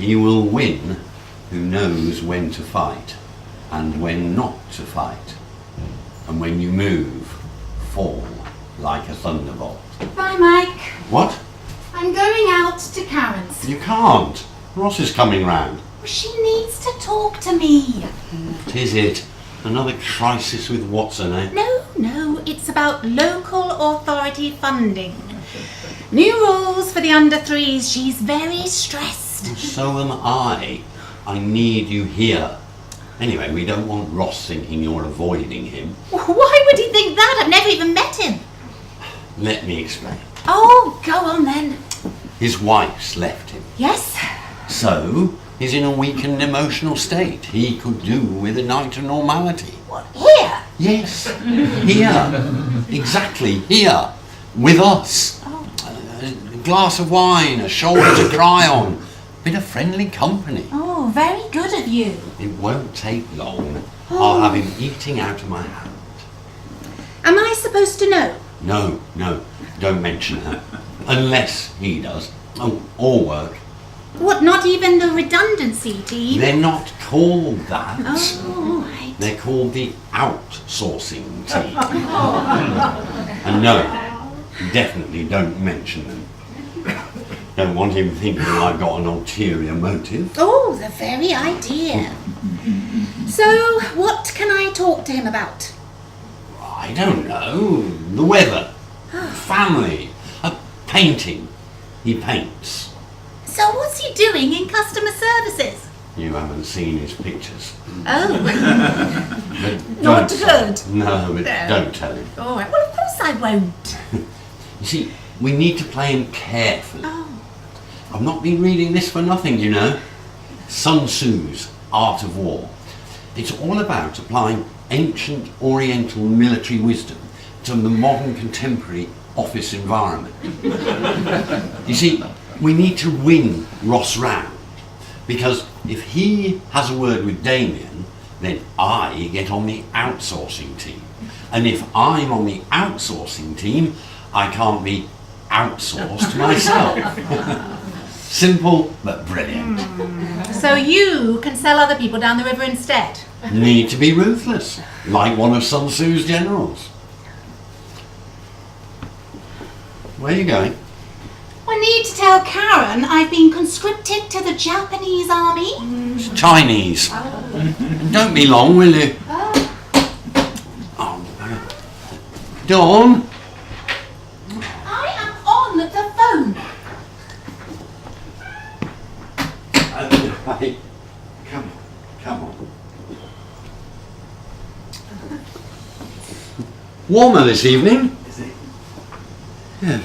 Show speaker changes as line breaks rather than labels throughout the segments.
He will win who knows when to fight and when not to fight. And when you move, fall like a thunderbolt.
Bye, Mike.
What?
I'm going out to Curran's.
You can't. Ross is coming round.
She needs to talk to me.
Is it? Another crisis with what's-her-name?
No, it's about local authority funding. New rules for the under threes. She's very stressed.
So am I. I need you here. Anyway, we don't want Ross thinking you're avoiding him.
Why would he think that? I've never even met him.
Let me explain.
Oh, go on then.
His wife's left him.
Yes?
So, he's in a weakened emotional state. He could do with a night of normality.
What, here?
Yes, here. Exactly, here. With us.
Oh.
A glass of wine, a shoulder to cry on. Bit of friendly company.
Oh, very good of you.
It won't take long. I'll have him eating out of my hand.
Am I supposed to know?
No, don't mention her. Unless he does. Oh, or work.
What, not even the redundancy team?
They're not called that.
Oh, right.
They're called the outsourcing team. And no, definitely don't mention them. Don't want him thinking I've got an ulterior motive.
Oh, the very idea. So, what can I talk to him about?
I don't know. The weather. Family. Painting. He paints.
So what's he doing in customer services?
You haven't seen his pictures.
Oh.
But
Not
don't tell
good.
him. No, but
No.
don't tell him.
All right, well, of course I won't.
You see, we need to play him carefully.
Oh.
I've not been reading this for nothing, you know. Sun Tzu's Art of War. It's all about applying ancient Oriental military wisdom to the modern contemporary office environment. You see, we need to win Ross round, because if he has a word with Damien, then I get on the outsourcing team. And if I'm on the outsourcing team, I can't be outsourced myself. Simple but brilliant.
So you can sell other people down the river instead?
Need to be ruthless, like one of Sun Tzu's generals. Where are you going?
I need to tell Curran I've been conscripted to the Japanese army.
It's Chinese. Don't be long, will you? Oh. Dawn?
I am on the phone.
Hey, come on. Warmer this evening.
Is it?
Yeah.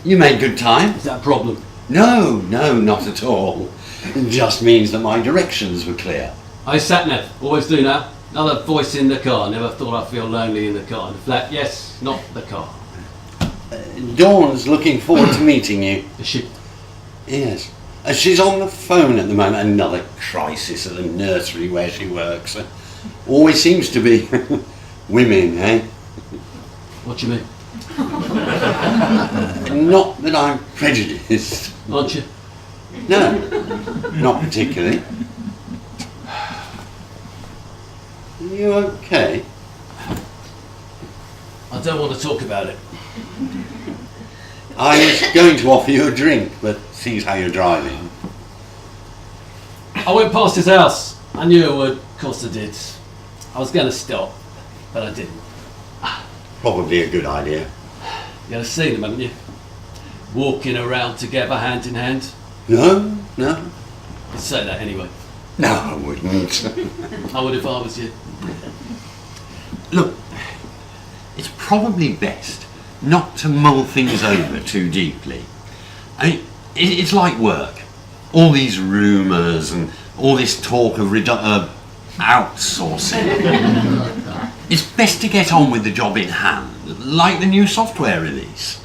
You made good time.
Is that a problem?
No, not at all. It just means that my directions were clear.
I sat nav, always do now. Another voice in the car. Never thought I'd feel lonely in the car. The flat, yes, not the car.
Dawn's looking forward to meeting you.
Is she?
Yes. She's on the phone at the moment. Another crisis at the nursery where she works. Always seems to be women, eh?
What do you mean?
Not that I'm prejudiced.
Aren't you?
No, not particularly. Are you okay?
I don't want to talk about it.
I was going to offer you a drink, but sees how you're driving.
I went past his house. I knew I would. Of course I did. I was going to stop, but I didn't.
Probably a good idea.
You have seen them, haven't you? Walking around together, hand in hand.
No.
You'd say that anyway.
No, I wouldn't.
I would if I was you.
Look, it's probably best not to mull things over too deeply. I mean, it's like work. All these rumours and all this talk of outsourcing. It's best to get on with the job in hand, like the new software release.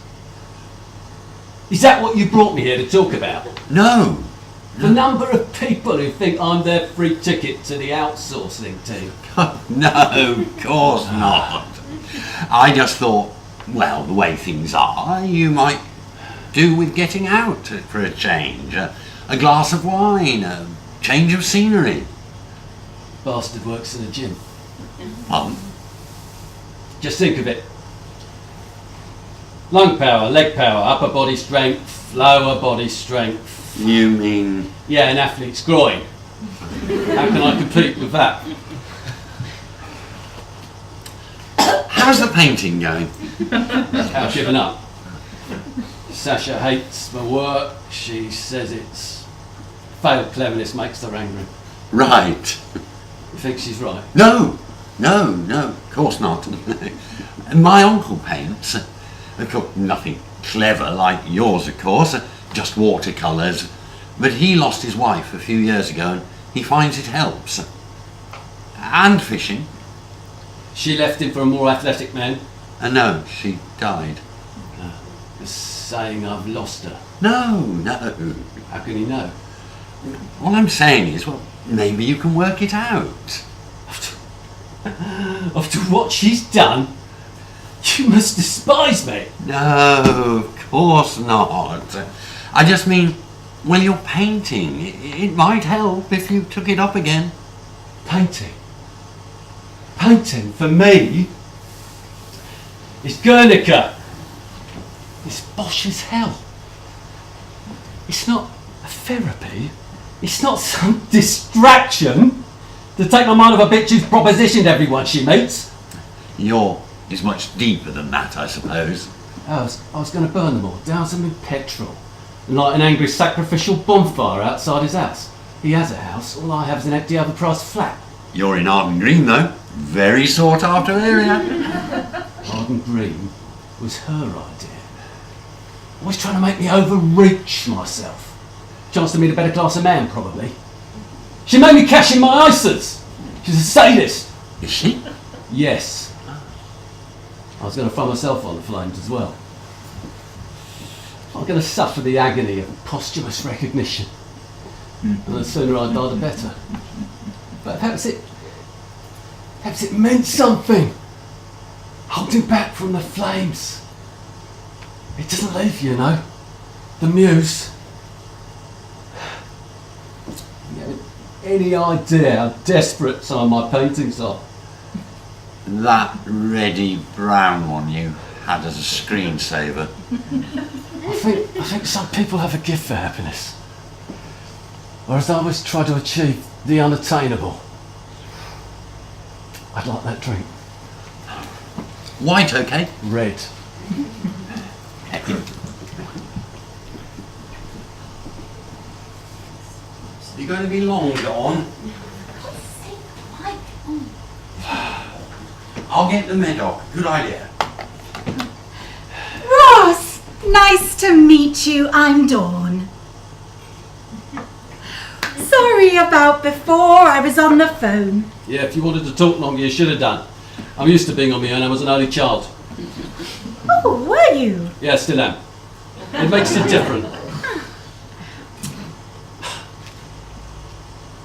Is that what you brought me here to talk about?
No.
The number of people who think I'm their free ticket to the outsourcing team.
No, of course not. I just thought, well, the way things are, you might do with getting out for a change. a glass of wine, a change of scenery.
Bastard works in a gym.
Pardon?
Just think of it. Lung power, leg power, upper body strength, lower body strength.
You mean...
Yeah, an athlete's groin. How can I compete with that?
How's the painting going?
I've given up. Sasha hates my work. She says it's failed cleverness makes her angry.
Right.
You think she's right?
No, of course not. My uncle paints. Of course, nothing clever like yours, of course, just watercolours. But he lost his wife a few years ago and he finds it helps. And fishing.
She left him for a more athletic man.
No, she died.
Just saying I've lost her.
No.
How can he know?
All I'm saying is, well, maybe you can work it out.
After what she's done, you must despise me.
No, of course not. I just mean, when you're painting, it might help if you took it up again.
Painting? Painting, for me, is Guernica. It's bosh as hell. It's not a therapy. It's not some distraction to take my mind off a bitch who's propositioned everyone she meets.
Yours is much deeper than that, I suppose.
I was going to burn them all, douse them in petrol, and light an angry sacrificial bonfire outside his house. He has a house, all I have is an empty overpriced flat.
You're in Arden Green, though. Very sought after area.
Arden Green was her idea. Always trying to make me overreach myself. Chance to meet a better class of man, probably. She made me cash in my ISAs. She's a sadist.
Is she?
Yes. I was going to throw myself on the flames as well. I'm going to suffer the agony of posthumous recognition. And the sooner I die, the better. But perhaps it meant something. Holding back from the flames. It doesn't leave you, know. The muse. You have any idea how desperate some of my paintings are?
That reddy brown one you had as a screensaver.
I think some people have a gift for happiness. Whereas I always try to achieve the unattainable. I'd like that drink.
White, okay?
Red.
You're going to be long gone. I'll get the Medoc. Good idea.
Ross, nice to meet you. I'm Dawn. Sorry about before. I was on the phone.
Yeah, if you wanted to talk longer, you should have done. I'm used to being on my own. I was an only child.
Oh, were you?
Yeah, still am. It makes it different.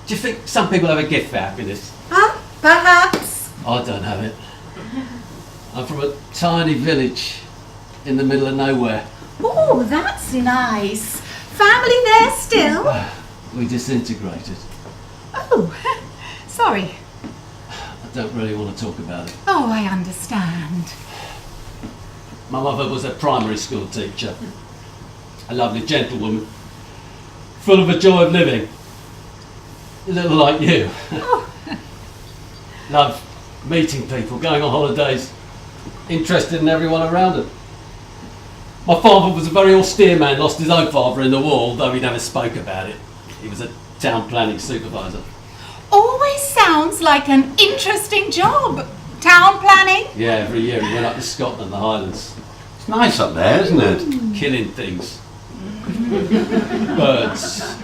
Do you think some people have a gift for happiness?
Huh? Perhaps.
I don't have it. I'm from a tiny village in the middle of nowhere.
Oh, that's nice. Family there still?
We disintegrated.
Oh, sorry.
I don't really want to talk about it.
Oh, I understand.
My mother was a primary school teacher. A lovely gentlewoman. Full of a joy of living. A little like you.
Oh.
Loved meeting people, going on holidays. Interested in everyone around her. My father was a very austere man, lost his own father in the war, though he never spoke about it. He was a town planning supervisor.
Always sounds like an interesting job. Town planning?
Yeah, every year he went up to Scotland, the Highlands.
It's nice up there, isn't it?
Killing things. Birds.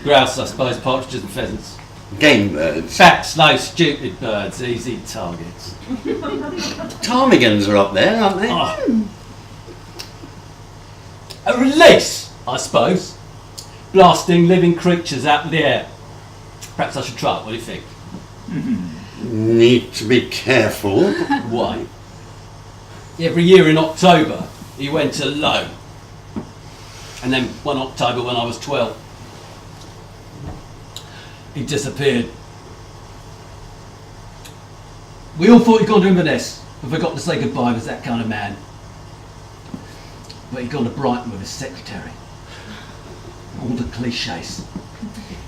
Grouse, I suppose, partridges and pheasants.
Game birds.
Fat, slow, stupid birds, easy targets.
Ptarmigans are up there, aren't they?
Oh. A release, I suppose. Blasting living creatures out of the air. Perhaps I should try it, what do you think?
Need to be careful.
Why? Every year in October, he went alone. And then one October when I was 12, he disappeared. We all thought he'd gone to Inverness and forgot to say goodbye. He was that kind of man. But he'd gone to Brighton with his secretary. All the cliches.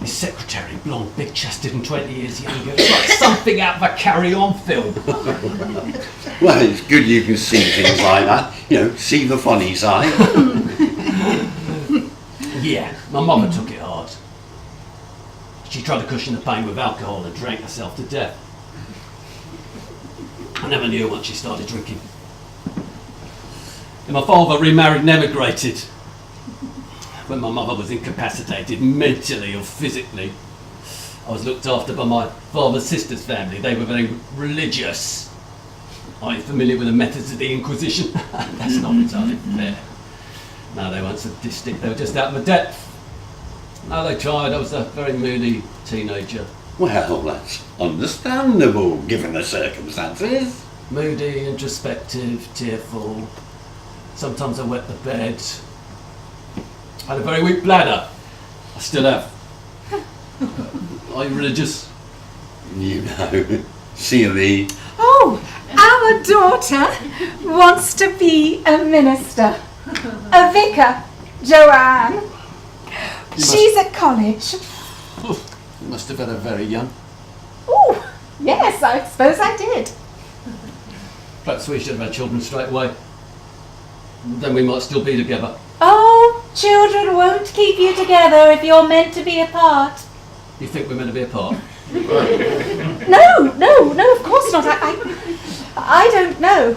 His secretary, blonde, big-chested and 20 years younger. It's like something out of a Carry-On film.
Well, it's good you can see things like that. You know, see the funny side.
Yeah, my mother took it hard. She tried to cushion the pain with alcohol and drank herself to death. I never knew once she started drinking. And my father remarried and emigrated. When my mother was incapacitated, mentally or physically, I was looked after by my father's sister's family. They were very religious. Are you familiar with the methods of the Inquisition? That's not entirely fair. No, they weren't sadistic, they were just out of my depth. No, they tried. I was a very moody teenager.
Well, that's understandable, given the circumstances.
Moody, introspective, tearful. Sometimes I wet the bed. I had a very weak bladder. I still have. Are you religious?
You know, C of E.
Oh, our daughter wants to be a minister. A vicar, Joanne. She's at college.
You must have had her very young.
Oh, yes, I suppose I did.
Perhaps we should have had children straight away. Then we might still be together.
Oh, children won't keep you together if you're meant to be apart.
You think we're meant to be apart?
No, of course not. I don't know.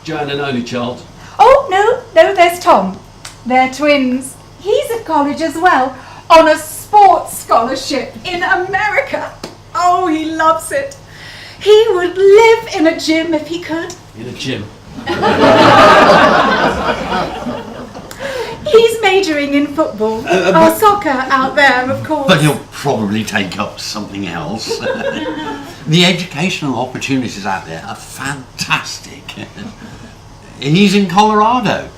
Joanne, an only child.
Oh, no, there's Tom. They're twins. He's at college as well, on a sports scholarship in America. Oh, he loves it. He would live in a gym if he could.
In a gym.
He's majoring in football, or soccer out there, of course.
But he'll probably take up something else. The educational opportunities out there are fantastic. He's in Colorado.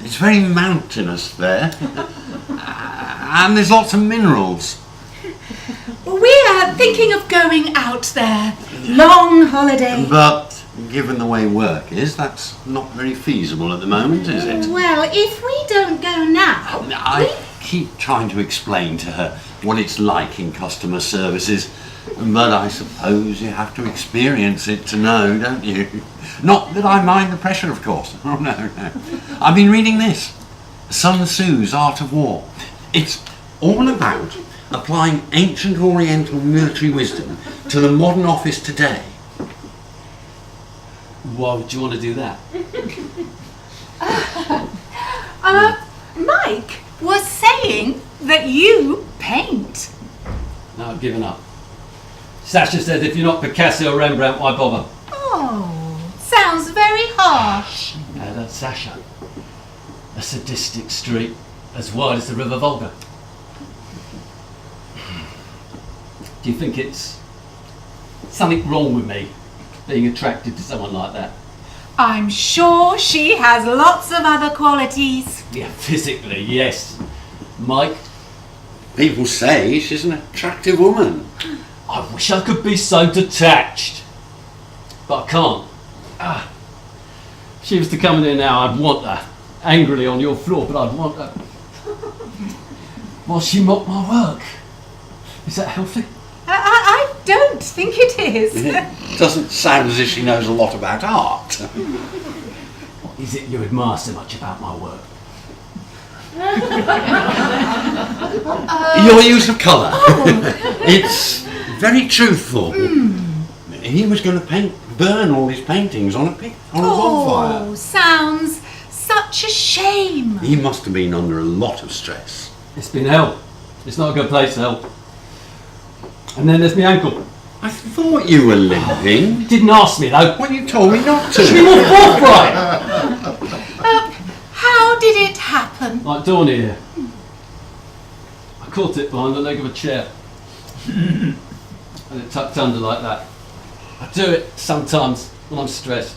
It's very mountainous there. And there's lots of minerals.
We're thinking of going out there. Long holiday.
But given the way work is, that's not very feasible at the moment, is it?
Well, if we don't go now...
I keep trying to explain to her what it's like in customer services, but I suppose you have to experience it to know, don't you? Not that I mind the pressure, of course. Oh, no. I've been reading this, Sun Tzu's Art of War. It's all about applying ancient Oriental military wisdom to the modern office today.
Why would you want to do that?
Mike was saying that you paint.
No, I've given up. Sasha says if you're not Picasso or Rembrandt, why bother?
Oh, sounds very harsh.
Now that's Sasha. A sadistic street as wide as the River Volga. Do you think it's something wrong with me being attracted to someone like that?
I'm sure she has lots of other qualities.
Yeah, physically, yes. Mike,
People say she's an attractive woman.
I wish I could be so detached. But I can't. If she was to come in here now, I'd want her. Angrily on your floor, but I'd want her. While she mocked my work. Is that healthy?
I don't think it is.
It doesn't sound as if she knows a lot about art.
What is it you admire so much about my work?
Your use of colour. It's very truthful. He was going to burn all his paintings on a bonfire.
Oh, sounds such a shame.
He must have been under a lot of stress.
It's been hell. It's not a good place, hell. And then there's my ankle.
I thought you were limping.
You didn't ask me though.
Well, you told me not
Be
to.
more forthright.
How did it happen?
Like Dawn here. I caught it behind the leg of a chair. And it tucked under like that. I do it sometimes when I'm stressed.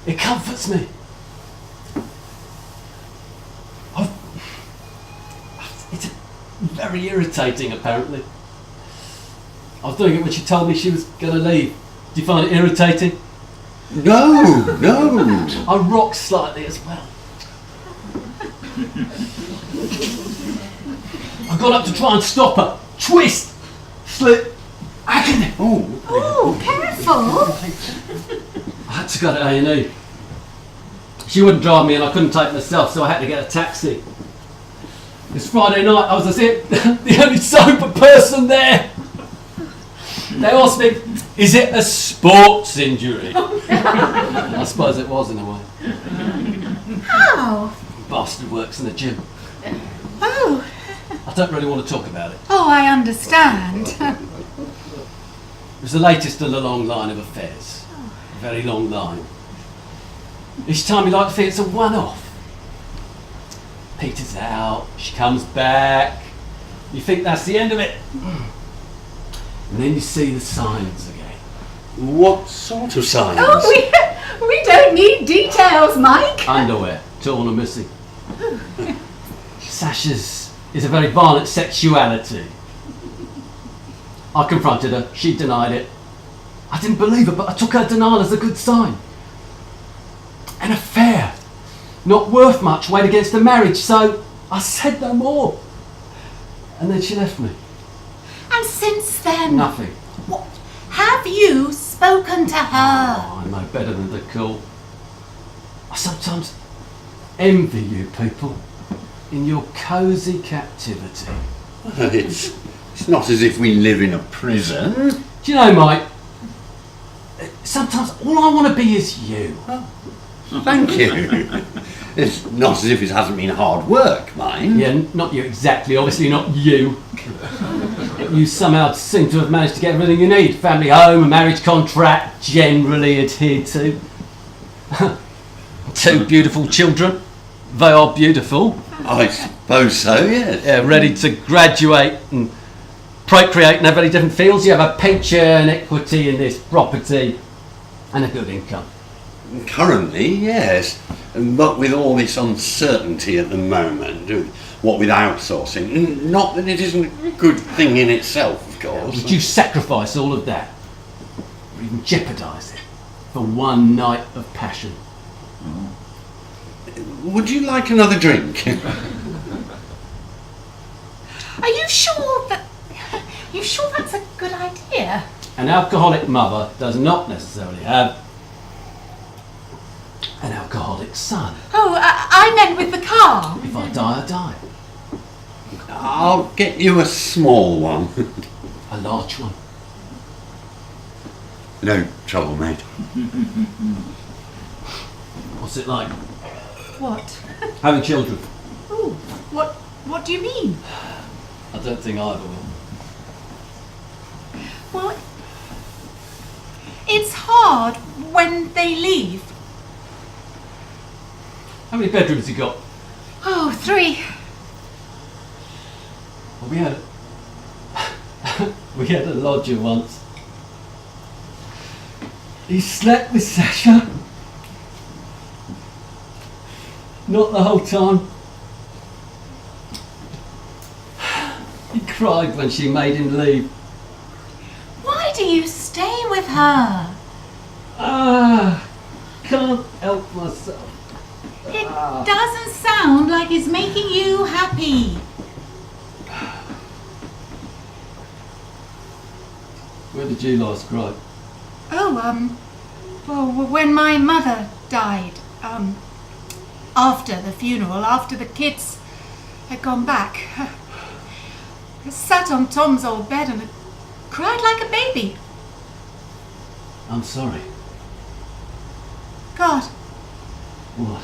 It comforts me. It's a very very irritating, apparently. I was doing it when she told me she was going to leave. Do you find it irritating?
No.
I rock slightly as well. I got up to try and stop her. Twist! Slip! Agony!
Oh, careful!
I had to go to A&E. She wouldn't drive me and I couldn't take myself, so I had to get a taxi. It's Friday night, I was the only sober person there. They asked me, is it a sports injury? I suppose it was in a way.
How?
Bastard works in the gym.
Oh.
I don't really want to talk about it.
Oh, I understand.
It was the latest in a long line of affairs. A very long line. Each time you like to think it's a one-off. Peters out, she comes back. You think that's the end of it. And then you see the signs again.
What sort of signs?
Oh, we don't need details, Mike.
Underwear, torn and missing. Sasha's is a very violent sexuality. I confronted her, she denied it. I didn't believe her, but I took her denial as a good sign. An affair, not worth much, weighed against a marriage, so I said no more. And then she left me.
And since then...
Nothing.
What? Have you spoken to her?
Oh, I know better than to call. I sometimes envy you people in your cosy captivity.
Well, it's not as if we live in a prison.
Do you know, Mike, sometimes all I want to be is you.
Thank you. It's not as if it hasn't been hard work, mine.
Yeah, not you exactly, obviously not you. You somehow seem to have managed to get everything you need. Family home, a marriage contract, generally adhered to. 2 beautiful children. They are beautiful.
I suppose so, yes.
Yeah, ready to graduate and procreate in very different fields. You have a pension, equity in this property, and a good income.
Currently, yes. But with all this uncertainty at the moment, what with outsourcing, not that it isn't a good thing in itself, of course.
Would you sacrifice all of that, or even jeopardise it, for one night of passion?
Would you like another drink?
Are you sure that... You sure that's a good idea?
An alcoholic mother does not necessarily have an alcoholic son.
Oh, I meant with the car.
If I die, I die.
I'll get you a small one.
A large one.
No trouble, mate.
What's it like,
What?
having children?
Oh, what do you mean?
I don't think I ever will.
Well, it's hard when they leave.
How many bedrooms you got?
Oh, 3.
Well, we had a lodger once. He slept with Sasha. Not the whole time. He cried when she made him leave.
Why do you stay with her?
Can't help myself.
It doesn't sound like it's making you happy.
Where did you last cry?
Oh, well, when my mother died, after the funeral, after the kids had gone back, I sat on Tom's old bed and cried like a baby.
I'm sorry.
God,
What?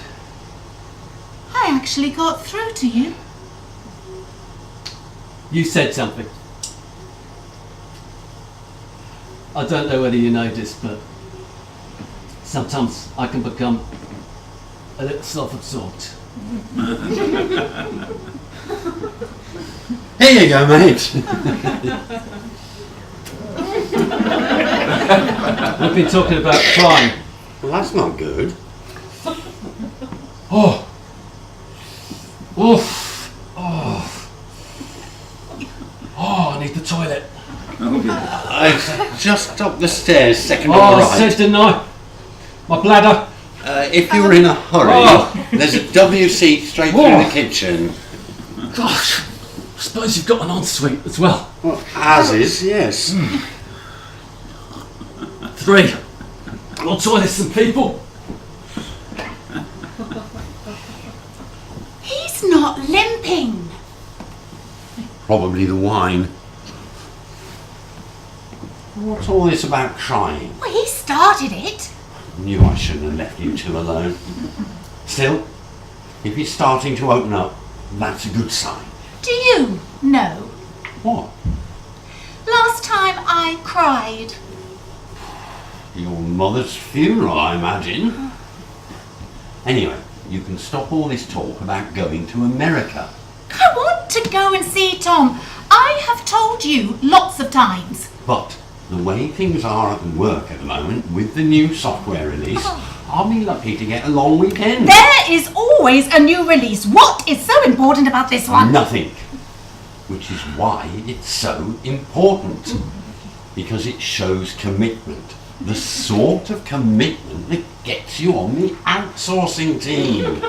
I actually got through to you.
You said something. I don't know whether you noticed, but sometimes I can become a little self-absorbed.
Here you go, mate.
We've been talking about crime.
Well, that's not good.
Oh! Oof! Oh!
It's just up the stairs, second
Oh,
on the
I
right.
said, didn't I? My bladder.
If you're in a hurry, there's a WC straight through the kitchen.
Gosh, I suppose you've got an ensuite as well.
Well, as is, yes.
3. More toilets than people.
He's not limping.
Probably the wine. What's all this about crying?
Well, he started it.
Knew I shouldn't have left you two alone. Still, if he's starting to open up, that's a good sign.
Do you know?
What?
Last time I cried.
Your mother's funeral, I imagine. Anyway, you can stop all this talk about going to America.
I want to go and see Tom. I have told you lots of times.
But the way things are at work at the moment, with the new software release, I'll be lucky to get a long weekend.
There is always a new release. What is so important about this one?
Nothing. Which is why it's so important. Because it shows commitment. The sort of commitment that gets you on the outsourcing team.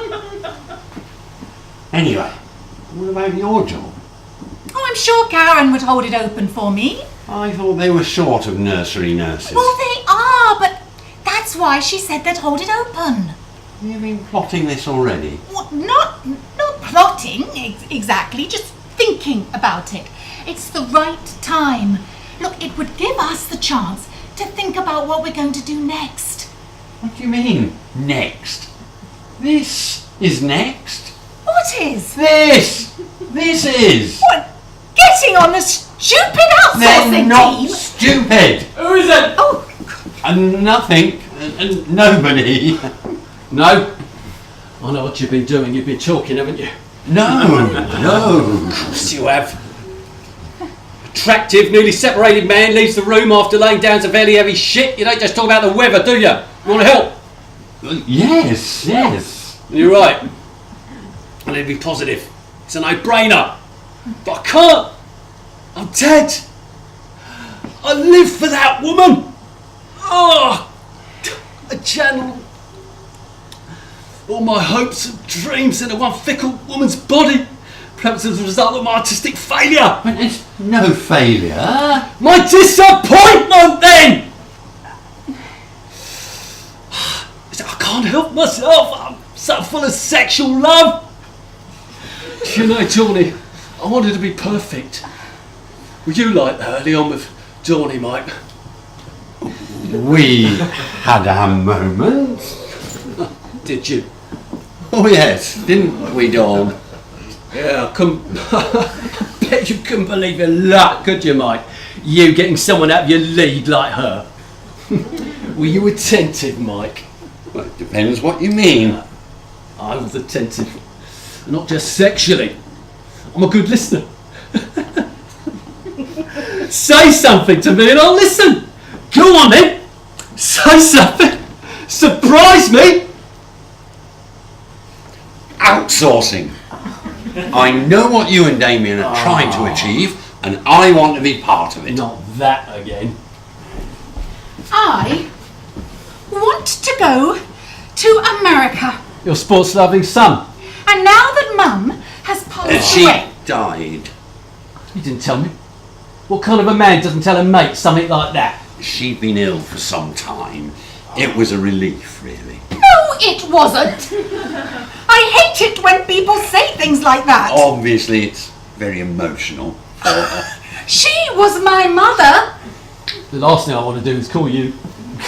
Anyway, what about your job?
Oh, I'm sure Curran would hold it open for me.
I thought they were short of nursery nurses.
Well, they are, but that's why she said they'd hold it open.
You've been plotting this already.
Well, not plotting exactly, just thinking about it. It's the right time. Look, it would give us the chance to think about what we're going to do next.
What do you mean, next? This is next.
What is?
This is.
What? Getting on the stupid outsourcing
They're not
team?
stupid.
Who is it?
Oh,
And nothing, and nobody.
No. I know what you've been doing. You've been talking, haven't you?
No.
Of course you have. Attractive, newly separated man leaves the room after laying down some fairly heavy shit. You don't just talk about the weather, do you? You want to help?
Yes.
You're right. I need to be positive. It's a no-brainer. But I can't. I'm dead. I live for that woman. Oh, I channel all my hopes and dreams into one fickle woman's body. Perhaps as a result of my artistic failure.
But it's no failure.
My disappointment then! I can't help myself. I'm so full of sexual love. You know, Johnny, I wanted to be perfect. Were you like that early on with Johnny, Mike?
We had our moments.
Did you?
Oh yes, didn't we, Dawn?
Yeah, I couldn't. I bet you couldn't believe your luck, could you, Mike? You getting someone out of your league like her. Were you attentive, Mike?
Well, it depends what you mean.
I was attentive. Not just sexually. I'm a good listener. Say something to me and I'll listen. Go on then. Say something. Surprise me.
Outsourcing. I know what you and Damien are trying to achieve, and I want to be part of it.
Not that again.
I want to go to America.
Your sports loving son.
And now that Mum has passed
She
away.
died.
You didn't tell me. What kind of a man doesn't tell a mate something like that?
She'd been ill for some time. It was a relief, really.
No, it wasn't. I hate it when people say things like that.
Obviously, it's very emotional for her.
She was my mother.
The last thing I want to do is call you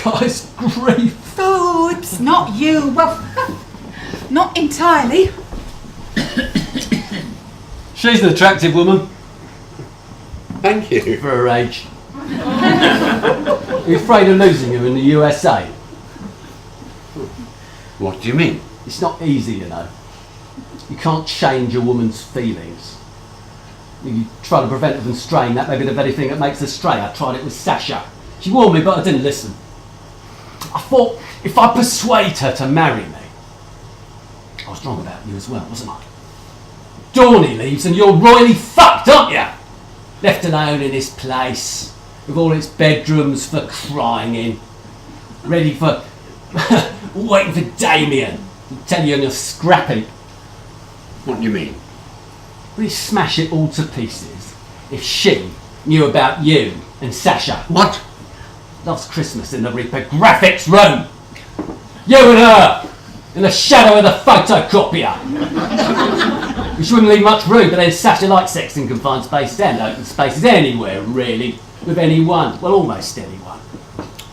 guys grief.
Oh, it's not you. Well, not entirely.
She's an attractive woman
Thank you.
for her age. Are you afraid of losing her in the USA?
What do you mean?
It's not easy, you know. You can't change a woman's feelings. You try to prevent her from straying, that may be the very thing that makes her stray. I tried it with Sasha. She warned me, but I didn't listen. I thought if I persuade her to marry me, I was wrong about you as well, wasn't I? Dawny leaves and you're royally fucked, aren't you? Left alone in this place. with all its bedrooms for crying in, ready for waiting for Damien to tell you you're scrappy.
What do you mean?
We'd smash it all to pieces if she knew about you and Sasha.
What?
Last Christmas in the reprographics room. You and her in the shadow of the photocopier. Which wouldn't leave much room, but then Sasha likes sex in confined spaces and open spaces anywhere, really, with anyone. Well, almost anyone.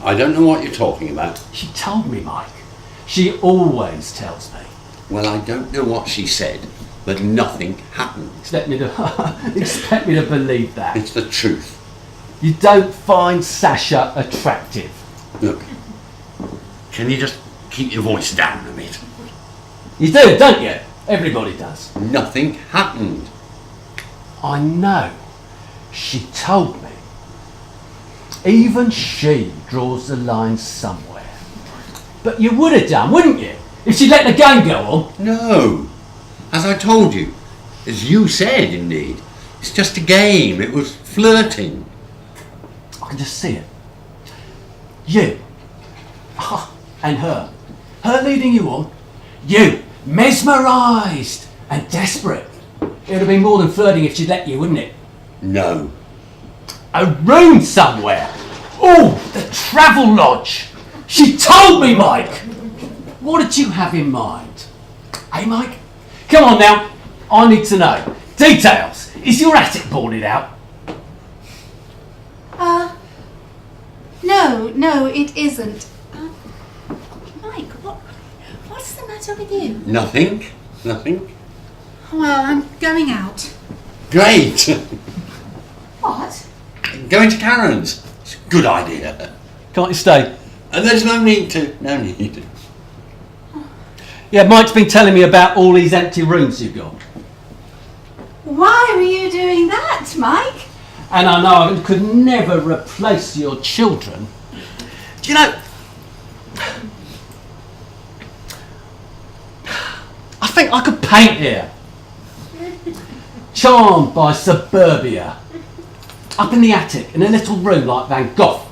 I don't know what you're talking about.
She told me, Mike. She always tells me.
Well, I don't know what she said, but nothing happened.
Expect me to believe that.
It's the truth.
You don't find Sasha attractive.
Look, can you just keep your voice down a bit?
You do, don't you? Everybody does.
Nothing happened.
I know. She told me. Even she draws the line somewhere. But you would have done, wouldn't you? If she'd let the game go on.
No. As I told you. As you said, indeed. It's just a game. It was flirting.
I can just see it. You. And her. Her leading you on. You. Mesmerised and desperate. It would have been more than flirting if she'd let you, wouldn't it?
No.
A room somewhere. Oh, the travel lodge. She told me, Mike. What did you have in mind? Hey, Mike? Come on now. I need to know. Details. Is your attic boarded out?
No, it isn't. Mike, what's the matter with you?
Nothing.
Well, I'm going out.
Great.
What?
Going to Curran's. It's a good idea.
Can't you stay?
And there's no need to. No need.
Yeah, Mike's been telling me about all these empty rooms you've got.
Why were you doing that, Mike?
And I know I could never replace your children. Do you know, I think I could paint here. Charmed by suburbia. Up in the attic, in a little room like Van Gogh.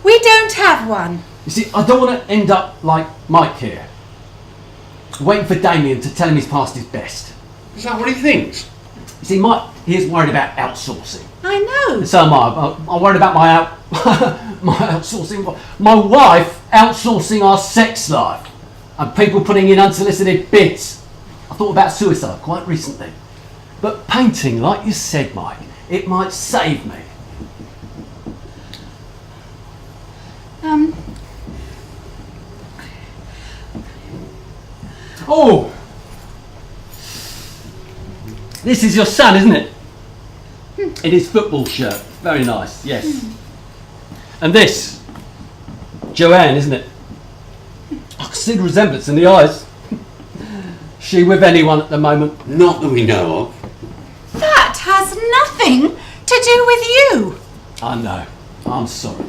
We don't have one.
You see, I don't want to end up like Mike here. Waiting for Damien to tell him he's past his best.
Is that what he thinks?
You see, Mike here's worried about outsourcing.
I know.
So am I. I'm worried about my outsourcing. My wife outsourcing our sex life. And people putting in unsolicited bids. I thought about suicide quite recently. But painting, like you said, Mike, it might save me. Oh! This is your son, isn't it? In his football shirt. Very nice, yes. And this, Joanne, isn't it? I can see the resemblance in the eyes. She with anyone at the moment?
Not that we know of.
That has nothing to do with you.
I know. I'm sorry.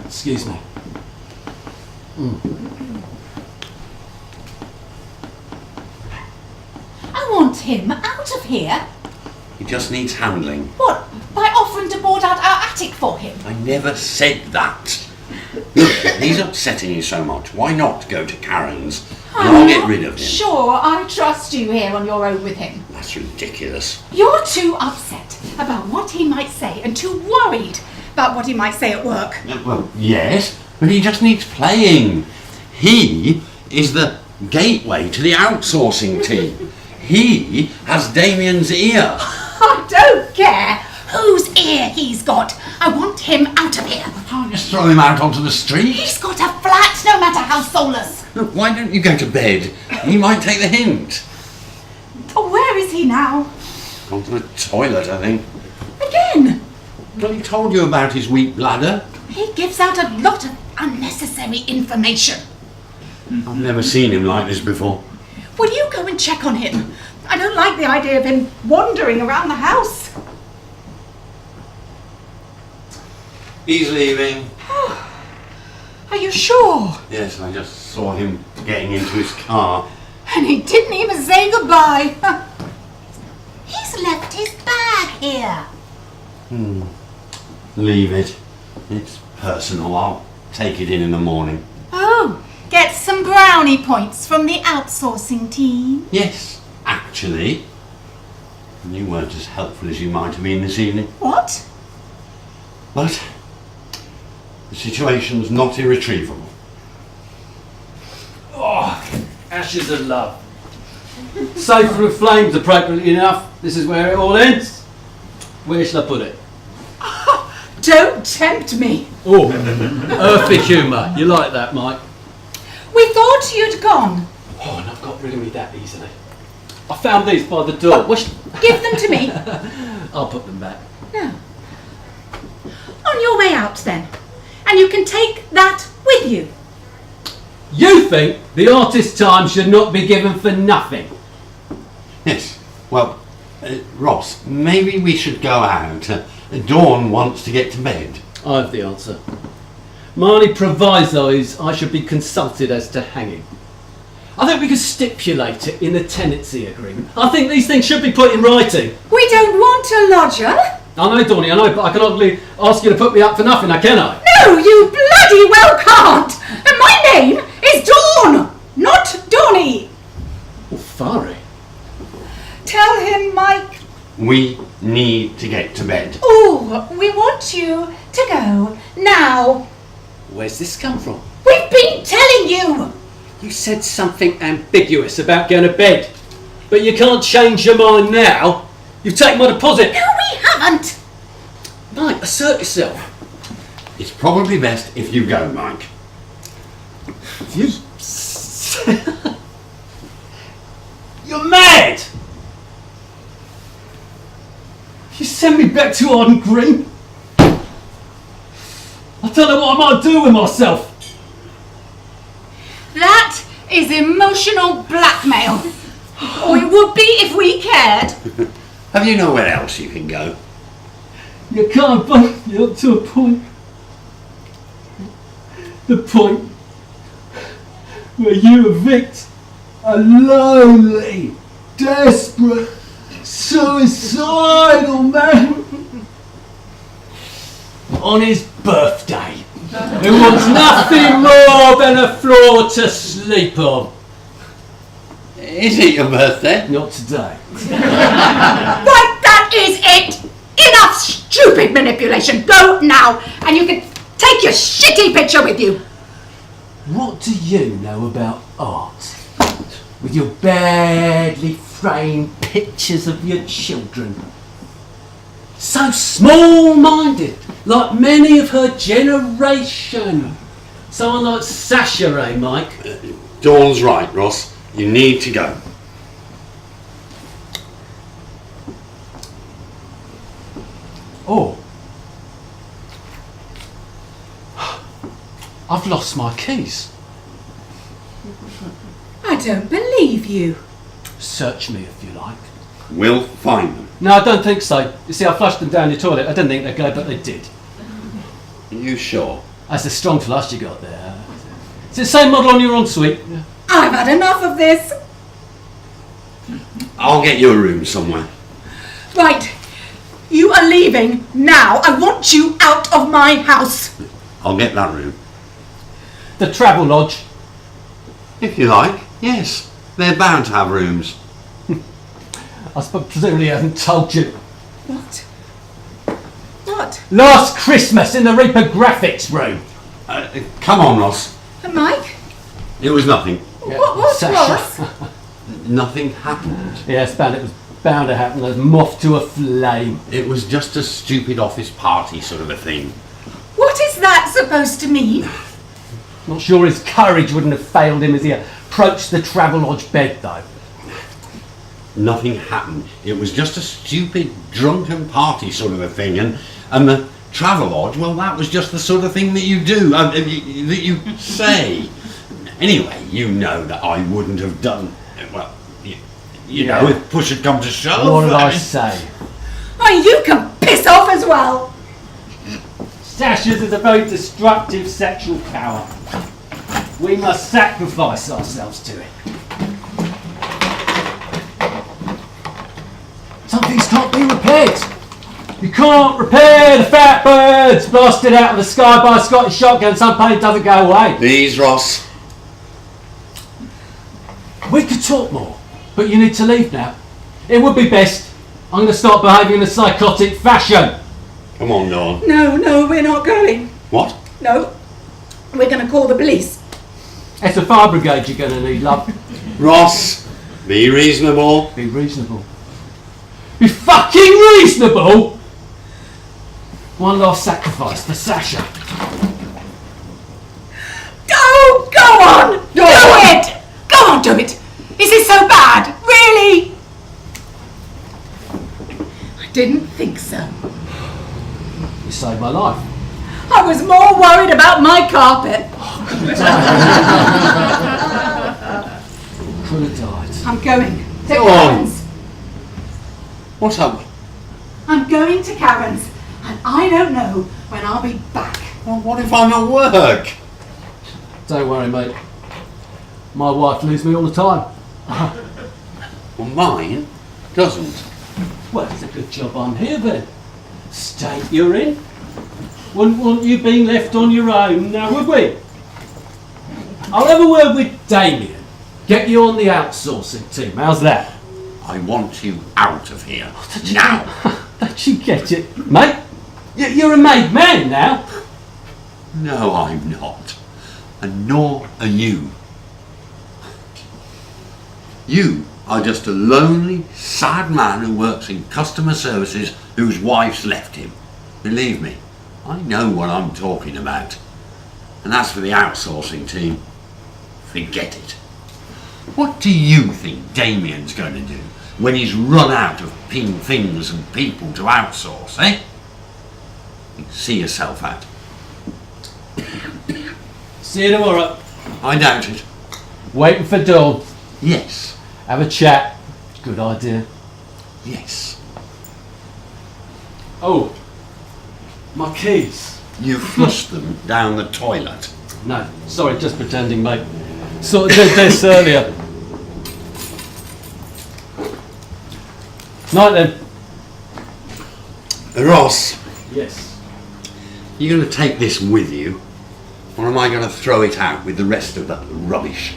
Excuse me.
I want him out of here.
He just needs handling.
What? By offering to board out our attic for him?
I never said that. Look, he's upsetting you so much. Why not go to Curran's and I'll get rid of him?
Sure, I trust you here on your own with him.
That's ridiculous.
You're too upset about what he might say and too worried about what he might say at work.
Well, yes, but he just needs playing. He is the gateway to the outsourcing team. He has Damien's ear.
I don't care whose ear he's got. I want him out of here.
Can't just throw him out onto the street.
He's got a flat, no matter how soulless.
Look, why don't you go to bed? He might take the hint.
Oh, where is he now?
Gone to the toilet, I think.
Again?
Well, he told you about his weak bladder.
He gives out a lot of unnecessary information.
I've never seen him like this before.
Will you go and check on him? I don't like the idea of him wandering around the house.
He's leaving.
Are you sure?
Yes, I just saw him getting into his car.
And he didn't even say goodbye. He's left his bag here.
Leave it. It's personal. I'll take it in the morning.
Oh, get some brownie points from the outsourcing team.
Yes, actually. You weren't as helpful as you might have been this evening.
What?
But the situation's not irretrievable.
Oh, ashes of love. Safe through flames, appropriately enough. This is where it all ends. Where shall I put it?
Don't tempt me.
Oh, earthy humour. You like that, Mike?
We thought you'd gone.
Oh, and I've got rid of me that easily. I found these by the door.
Give them to me.
I'll put them back.
No. On your way out then. And you can take that with you.
You think the artist's time should not be given for nothing?
Yes. Well, Ross, maybe we should go out. Dawn wants to get to bed.
I have the answer. My only proviso is I should be consulted as to hanging. I think we could stipulate it in the tenancy agreement. I think these things should be put in writing.
We don't want a lodger.
I know, Donny, I know, but I cannot really ask you to put me up for nothing, now can I?
No, you bloody well can't. And my name is Dawn, not Donny.
Oh, fiery.
Tell him, Mike.
We need to get to bed.
Oh, we want you to go now.
Where's this come from?
We've been telling you.
You said something ambiguous about going to bed, but you can't change your mind now. You've taken my deposit.
No, we haven't.
Mike, assert yourself.
It's probably best if you go, Mike.
You... You're mad! You send me back to Arden Green? I don't know what I might do with myself.
That is emotional blackmail. Or it would be if we cared.
Have you nowhere else you can go?
You can't both me up to a point. The point where you evict a lonely, desperate, suicidal man on his birthday who wants nothing more than a floor to sleep on.
Is it your birthday?
Not today.
Right, that is it. Enough stupid manipulation. Go now, and you can take your shitty picture with you.
What do you know about art? With your badly framed pictures of your children. So small-minded, like many of her generation. Someone like Sasha, eh, Mike?
Dawn's right, Ross. You need to go.
Oh. I've lost my keys.
I don't believe you.
Search me if you like.
We'll find them.
No, I don't think so. You see, I flushed them down your toilet. I didn't think they'd go, but they did.
Are you sure?
That's a strong flush you got there. Is it the same model on your ensuite? Yeah.
I've had enough of this.
I'll get you a room somewhere.
Right, you are leaving now. I want you out of my house.
I'll get that room.
The Travel Lodge.
If you like, yes. They're bound to have rooms.
I suppose presumably he hasn't told you.
What? What?
Last Christmas in the Reaper Graphics room.
Come on, Ross.
Mike?
It was nothing.
What
Sasha.
was?
Nothing happened.
Yes, it was bound to happen. As moth to a flame.
It was just a stupid office party sort of a thing.
What is that supposed to mean?
Not sure his courage wouldn't have failed him as he approached the Travel Lodge bed, though.
Nothing happened. It was just a stupid drunken party sort of a thing, and the Travelodge, well, that was just the sort of thing that you do, that you say. Anyway, you know that I wouldn't have done. Well, you know, if push had come to shove.
What did I say?
Oh, you can piss off as well.
Sasha's is a very destructive sexual power. We must sacrifice ourselves to it. Some things can't be repaired. You can't repair the fat birds blasted out of the sky by a Scottish shotgun. Some pain doesn't go away.
Please, Ross.
We could talk more, but you need to leave now. It would be best. I'm going to start behaving in a psychotic fashion.
Come on, Dawn.
No, we're not going.
What?
No, we're going to call the police.
It's a fire brigade you're going to need, love.
Ross, be reasonable.
Be reasonable. Be fucking reasonable! One last sacrifice for Sasha.
Go on! Do it! Go on, do it! Is it so bad? Really? I didn't think so.
You saved my life.
I was more worried about my carpet.
Could have died.
I'm going to
Go on.
Curran's.
What's up?
I'm going to Curran's, and I don't know when I'll be back.
Well, what if I'm at work?
Don't worry, mate. My wife leaves me all the time.
Well, mine doesn't.
Well, it's a good job I'm here then. State you're in. Wouldn't want you being left on your own now, would we? I'll have a word with Damien. Get you on the outsourcing team. How's that?
I want you out of here. Now!
Don't you get it, mate? You're a made man now.
No, I'm not. And nor are you. You are just a lonely, sad man who works in customer services whose wife's left him. Believe me, I know what I'm talking about. And as for the outsourcing team, forget it. What do you think Damien's going to do when he's run out of things and people to outsource, eh? See yourself out.
See you tomorrow.
I doubt it.
Waiting for Dawn.
Yes.
Have a chat. Good idea.
Yes.
Oh, my keys.
You flushed them down the toilet.
No, sorry, just pretending, mate. Sort of did this earlier. Night then.
Ross,
Yes.
you going to take this with you? Or am I going to throw it out with the rest of that rubbish?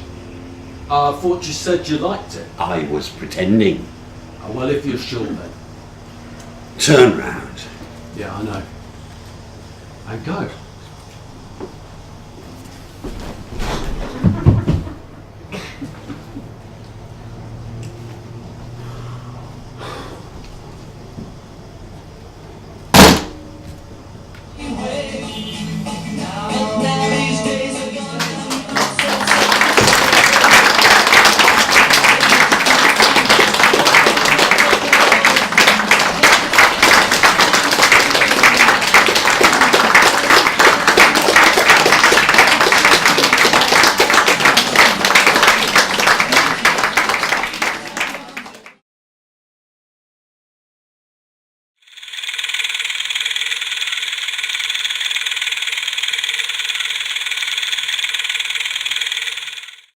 I thought you said you liked it.
I was pretending.
Oh, well, if you're sure then.
Turn round.
Yeah, I know. And go.